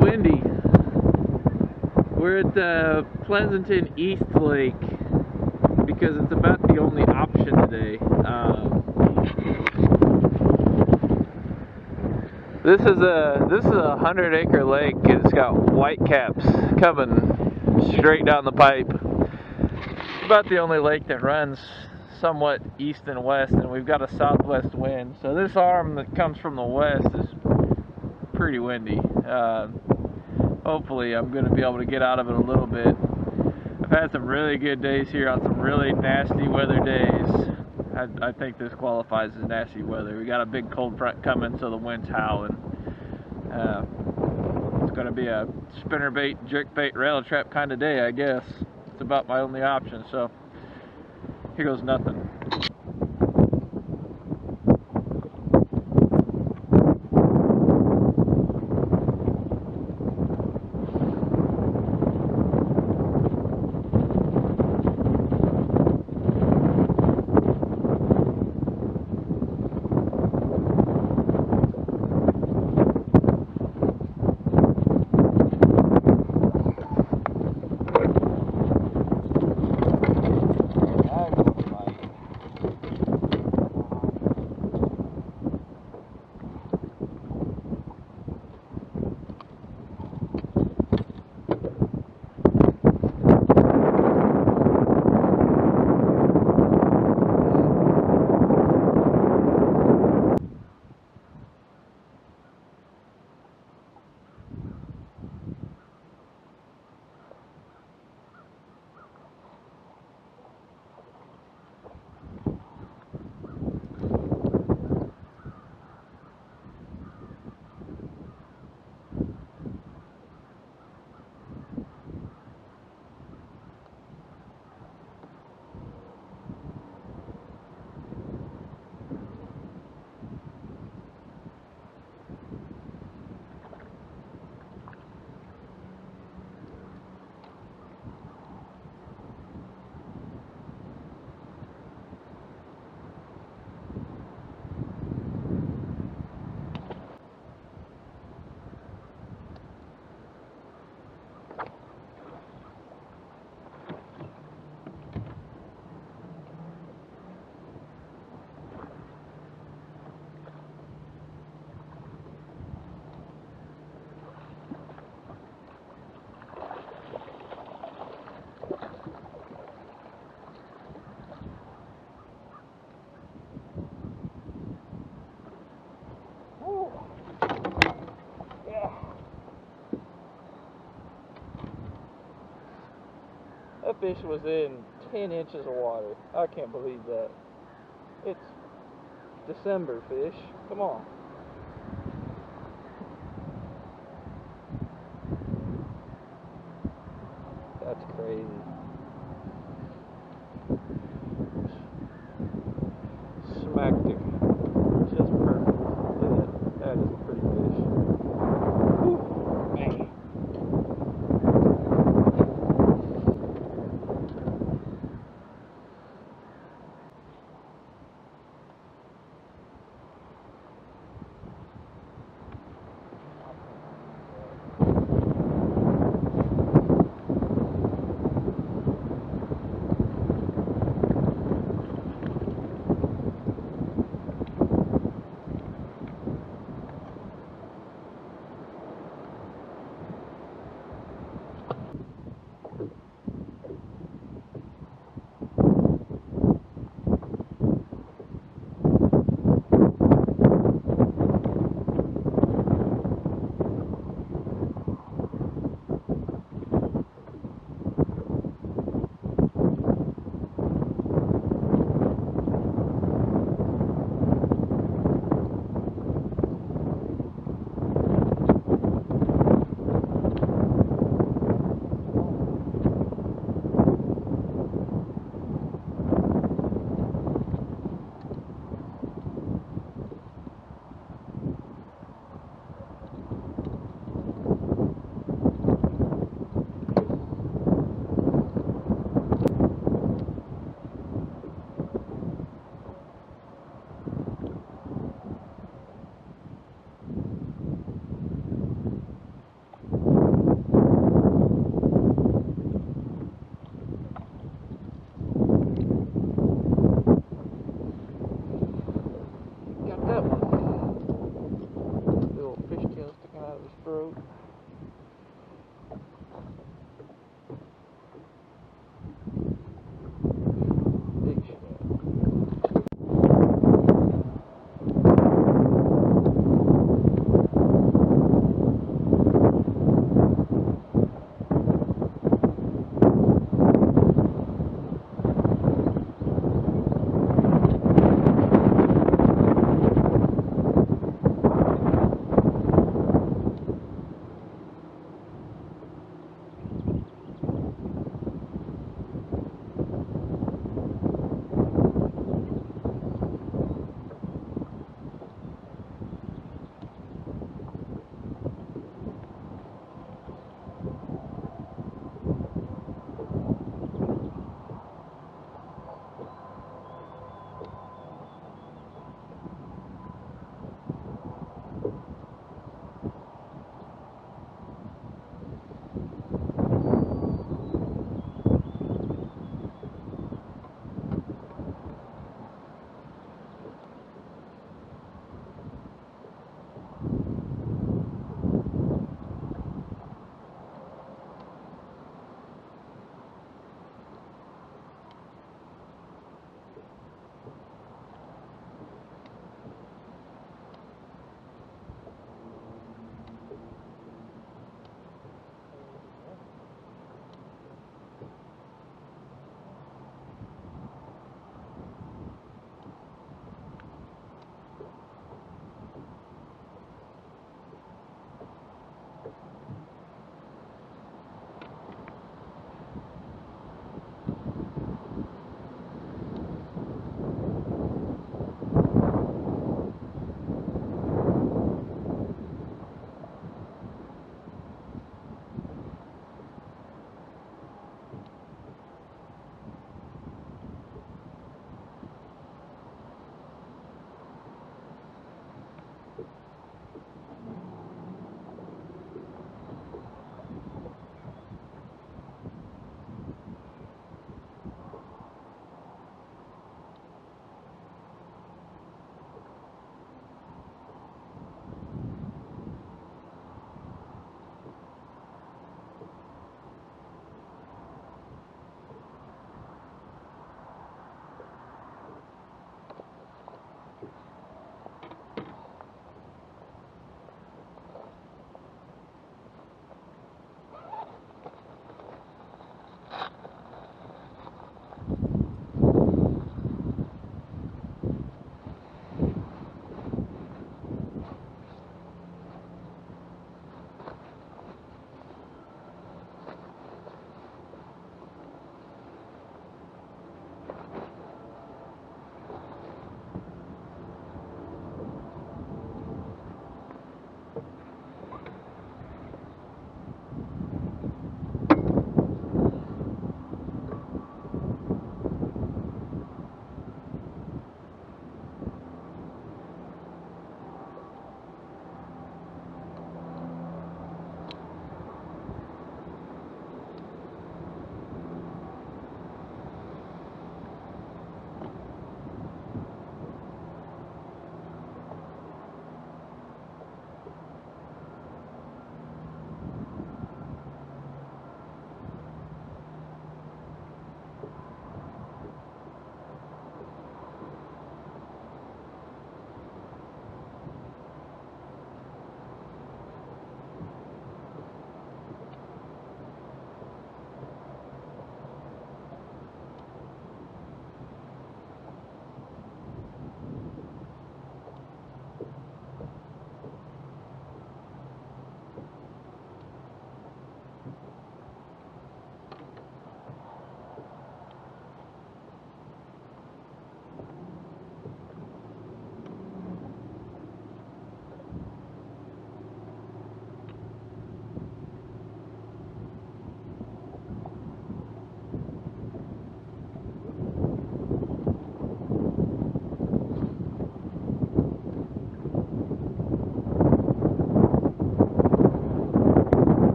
windy. We're at the Pleasanton East Lake because it's about the only option today. This is a 100-acre lake. It's got whitecaps coming straight down the pipe. It's about the only lake that runs somewhat east and west, and we've got a southwest wind. So this arm that comes from the west is pretty windy. Hopefully I'm going to be able to get out of it a little bit. I've had some really good days here on some really nasty weather days. I think this qualifies as nasty weather. We got a big cold front coming, so the wind's howling. It's going to be a spinnerbait, jerkbait, rail trap kind of day, I guess. It's about my only option, so here goes nothing. That fish was in 10 inches of water. I can't believe that. It's December fish. Come on. That's crazy. Smacked it. Just perfect. That is a pretty fish. Whew, man.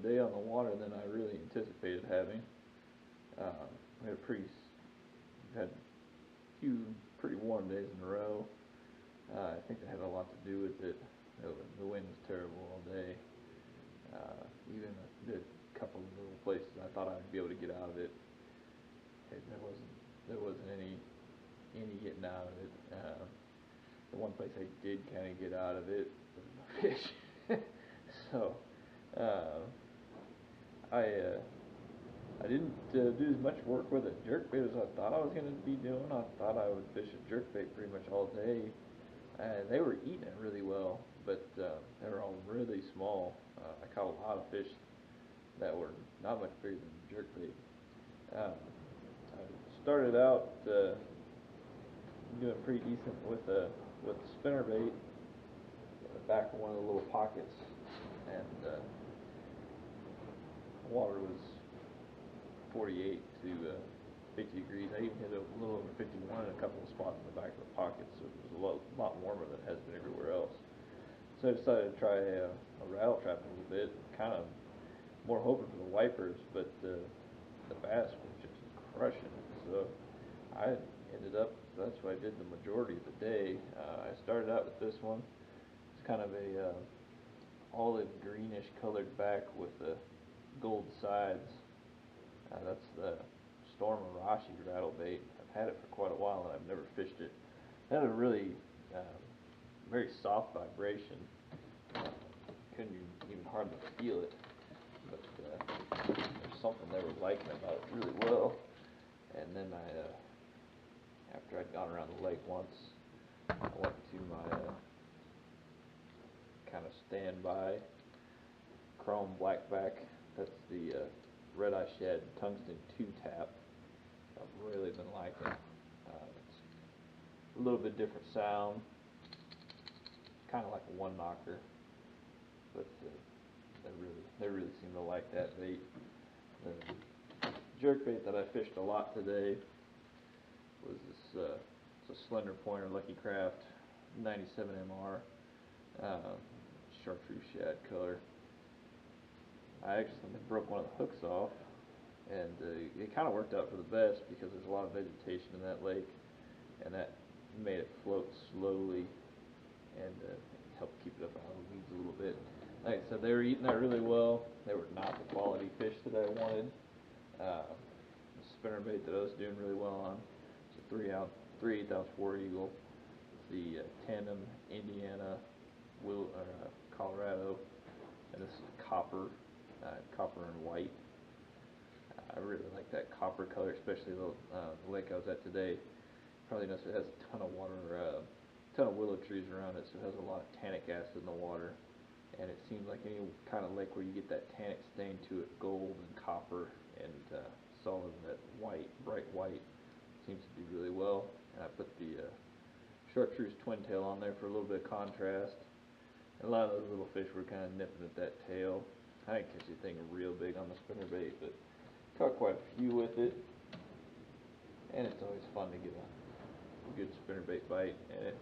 day on the water than I really anticipated having. We had had a few pretty warm days in a row. I think that had a lot to do with it. The wind was terrible all day. Even the couple of little places I thought I'd be able to get out of it, there wasn't any getting out of it. The one place I did kind of get out of it was my fish. So I didn't do as much work with a jerkbait as I thought I was going to be doing. I thought I would fish a jerkbait pretty much all day. They were eating it really well, but they were all really small. I caught a lot of fish that were not much bigger than jerkbait. I started out doing pretty decent with the spinnerbait in the back of one of the little pockets, and the water was 48 to 50 degrees. I even hit a little over 51 in a couple of spots in the back of the pocket, so it was a lot warmer than it has been everywhere else. So I decided to try a rattle trap a little bit, kind of more hoping for the wipers, but the bass were just crushing it. So I ended up, that's what I did the majority of the day. I started out with this one. It's kind of a olive greenish colored back with the gold sides. That's the Storm Arashi rattle bait. I've had it for quite a while and I've never fished it. It had a really very soft vibration. Couldn't even hardly feel it, but there's something they were liking about it really well. And then after I'd gone around the lake once, I went to my kind of standby chrome blackback. That's the Red Eye Shed Tungsten 2-tap. I've really been liking it. It's a little bit different sound, kind of like a one knocker, but they really seem to like that bait. The jerkbait that I fished a lot today was this it's a slender pointer Lucky Craft 97 MR chartreuse shad color. I accidentally broke one of the hooks off, and it kind of worked out for the best because there's a lot of vegetation in that lake, and that made it float slowly and helped keep it up out of the weeds a little bit. Like I said, they were eating that really well. They were not the quality fish that I wanted. The spinnerbait that I was doing really well on, it's a 3/8 ounce War Eagle, the Tandem Indiana Colorado, and this is copper and white. I really like that copper color, especially the lake I was at today. Probably noticed it has a ton of water, ton of willow trees around it, so it has a lot of tannic acid in the water. And it seems like any kind of lake where you get that tannic stain to it, gold and copper and solid, that white, bright white, seems to do really well. And I put the chartreuse twin tail on there for a little bit of contrast. And a lot of those little fish were kind of nipping at that tail. I didn't catch anything real big on the spinnerbait, but caught quite a few with it. And it's always fun to get a good spinnerbait bite. And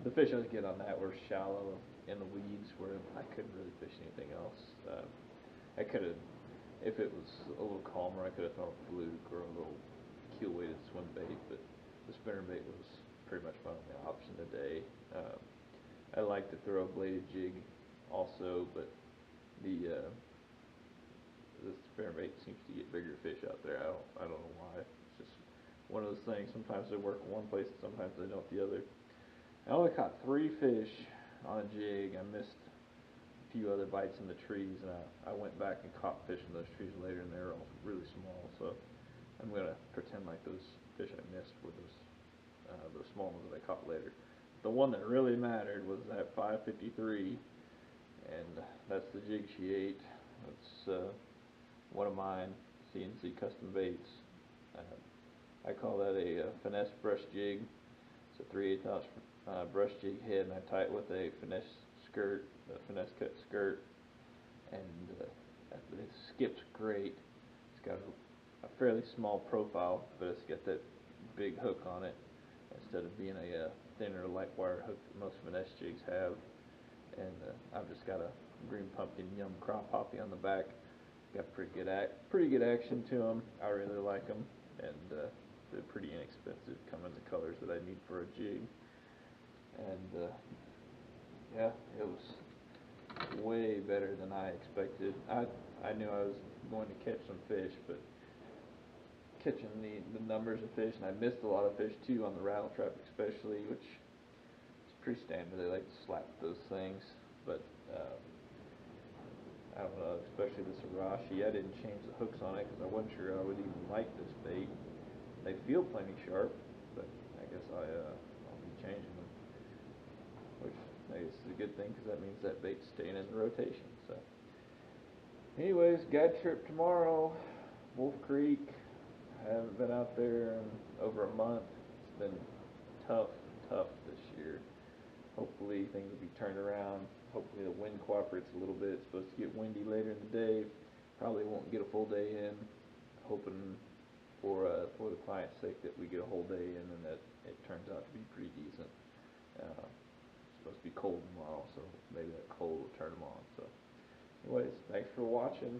the fish I was getting on that were shallow in the weeds where I couldn't really fish anything else. I could have, if it was a little calmer, I could have thrown a fluke or a little keel weighted swim bait, but the spinnerbait was pretty much my only option today. I like to throw a bladed jig also, but the spinnerbait seems to get bigger fish out there. I don't know why. It's just one of those things. Sometimes they work in one place, and sometimes they don't the other. I only caught 3 fish on a jig. I missed a few other bites in the trees, and I went back and caught fish in those trees later, and they were all really small. So I'm gonna pretend like those fish I missed were those small ones that I caught later. The one that really mattered was that 553, and that's the jig she ate. It's one of mine, CNC Custom Baits. I call that a finesse brush jig. It's a 3/8 ounce brush jig head, and I tie it with a finesse cut skirt, and it skips great. It's got a fairly small profile, but it's got that big hook on it instead of being a thinner light wire hook that most finesse jigs have. And I've just got a green pumpkin yum crop poppy on the back got pretty good action to them. I really like them, and they're pretty inexpensive. Come in the colors that I need for a jig, and yeah, it was way better than I expected. I knew I was going to catch some fish, but catching the numbers of fish, and I missed a lot of fish too on the rattle trap especially, which is pretty standard. They like to slap those things, but I don't know, especially this Arashi. I didn't change the hooks on it because I wasn't sure I would even like this bait. They feel plenty sharp, but I guess I'll be changing them, which I guess is a good thing because that means that bait's staying in the rotation. So, anyways, guide trip tomorrow, Wolf Creek. I haven't been out there in over a month. It's been tough this year. Hopefully things will be turned around. Hopefully the wind cooperates a little bit. It's supposed to get windy later in the day. Probably won't get a full day in. Hoping for the client's sake that we get a whole day in and that it turns out to be pretty decent. It's supposed to be cold tomorrow, so maybe that cold will turn them on. So anyways, thanks for watching.